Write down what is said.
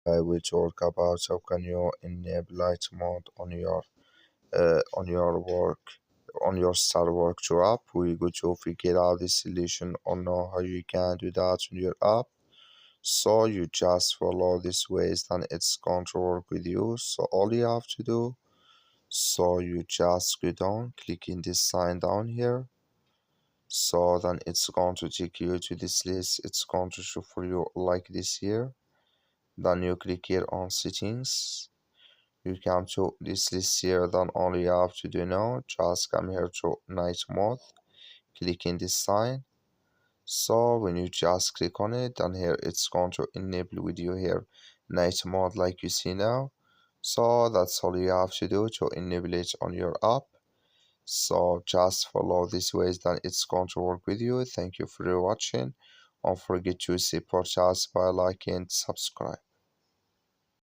I will talk about how can you enable light mode on your work on your Star Work to app. We go to figure out the solution or know how you can do that on your app. So you just follow these ways, then it's going to work with you. So all you have to do, so you just go down, click in this sign down here. So then it's going to take you to this list. It's going to show for you like this here. Then you click here on settings. You come to this list here. Then all you have to do now, just come here to night mode. Click in this sign. So when you just click on it, then here it's going to enable with you here night mode like you see now. So that's all you have to do to enable it on your app. So just follow these ways, then it's going to work with you. Thank you for watching. Don't forget to support us by liking and subscribe.